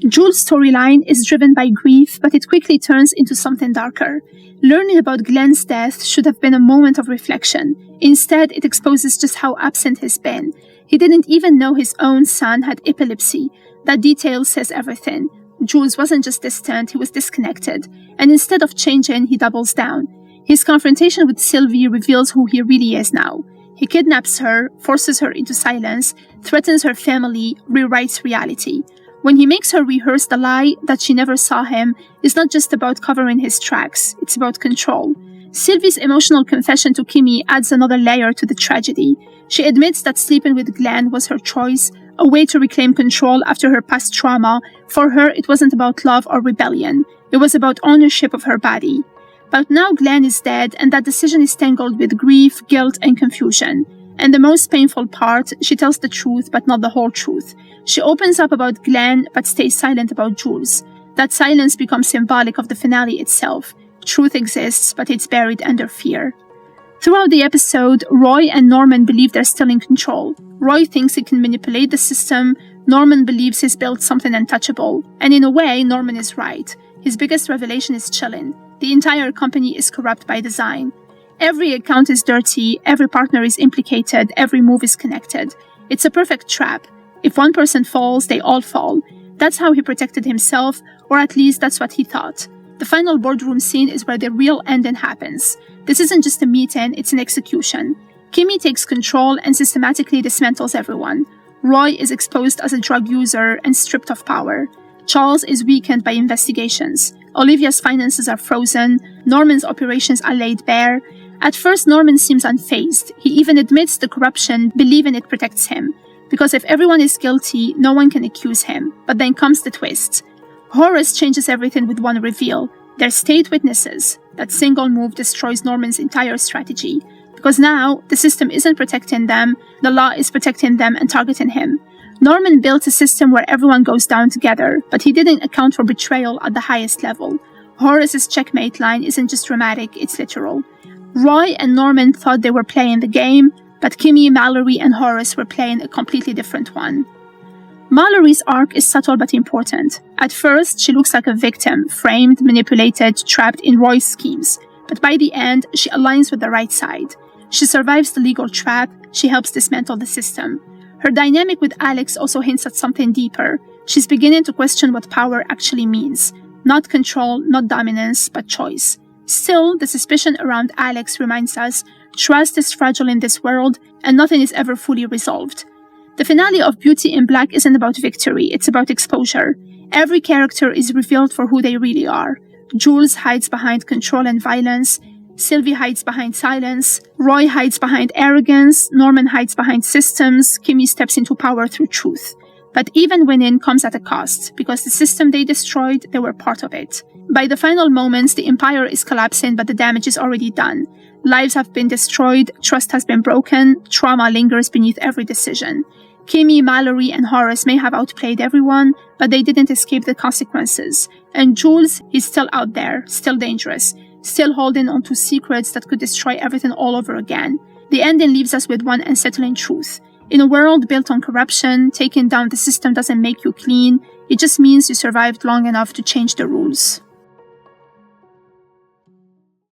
Jules' storyline is driven by grief, but it quickly turns into something darker. Learning about Glenn's death should have been a moment of reflection. Instead, it exposes just how absent he's been. He didn't even know his own son had epilepsy. That detail says everything. Jules wasn't just distant, he was disconnected. And instead of changing, he doubles down. His confrontation with Sylvie reveals who he really is now. He kidnaps her, forces her into silence, threatens her family, rewrites reality. When he makes her rehearse the lie that she never saw him, it's not just about covering his tracks, it's about control. Sylvie's emotional confession to Kimmy adds another layer to the tragedy. She admits that sleeping with Glenn was her choice, a way to reclaim control after her past trauma. For her, it wasn't about love or rebellion. It was about ownership of her body. But now Glenn is dead, and that decision is tangled with grief, guilt, and confusion. And the most painful part, she tells the truth, but not the whole truth. She opens up about Glenn, but stays silent about Jules. That silence becomes symbolic of the finale itself. Truth exists, but it's buried under fear. Throughout the episode, Roy and Norman believe they're still in control. Roy thinks he can manipulate the system. Norman believes he's built something untouchable. And in a way, Norman is right. His biggest revelation is chilling. The entire company is corrupt by design. Every account is dirty, every partner is implicated, every move is connected. It's a perfect trap. If one person falls, they all fall. That's how he protected himself, or at least that's what he thought. The final boardroom scene is where the real ending happens. This isn't just a meeting, it's an execution. Kimmy takes control and systematically dismantles everyone. Roy is exposed as a drug user and stripped of power. Charles is weakened by investigations. Olivia's finances are frozen. Norman's operations are laid bare. At first, Norman seems unfazed. He even admits the corruption, believing it protects him. Because if everyone is guilty, no one can accuse him. But then comes the twist. Horace changes everything with one reveal. They're state witnesses. That single move destroys Norman's entire strategy. Because now, the system isn't protecting them, the law is protecting them and targeting him. Norman built a system where everyone goes down together, but he didn't account for betrayal at the highest level. Horace's checkmate line isn't just dramatic, it's literal. Roy and Norman thought they were playing the game, but Kimmy, Mallory, and Horace were playing a completely different one. Mallory's arc is subtle but important. At first, she looks like a victim, framed, manipulated, trapped in Roy's schemes. But by the end, she aligns with the right side. She survives the legal trap, she helps dismantle the system. Her dynamic with Alex also hints at something deeper. She's beginning to question what power actually means. Not control, not dominance, but choice. Still, the suspicion around Alex reminds us trust is fragile in this world and nothing is ever fully resolved. The finale of Beauty in Black isn't about victory, it's about exposure. Every character is revealed for who they really are. Jules hides behind control and violence. Sylvie hides behind silence. Roy hides behind arrogance. Norman hides behind systems. Kimmy steps into power through truth. But even winning comes at a cost, because the system they destroyed, they were part of it. By the final moments, the Empire is collapsing, but the damage is already done. Lives have been destroyed, trust has been broken, trauma lingers beneath every decision. Kimmy, Mallory, and Horace may have outplayed everyone, but they didn't escape the consequences. And Jules is still out there, still dangerous, still holding onto secrets that could destroy everything all over again. The ending leaves us with one unsettling truth. In a world built on corruption, taking down the system doesn't make you clean, it just means you survived long enough to change the rules.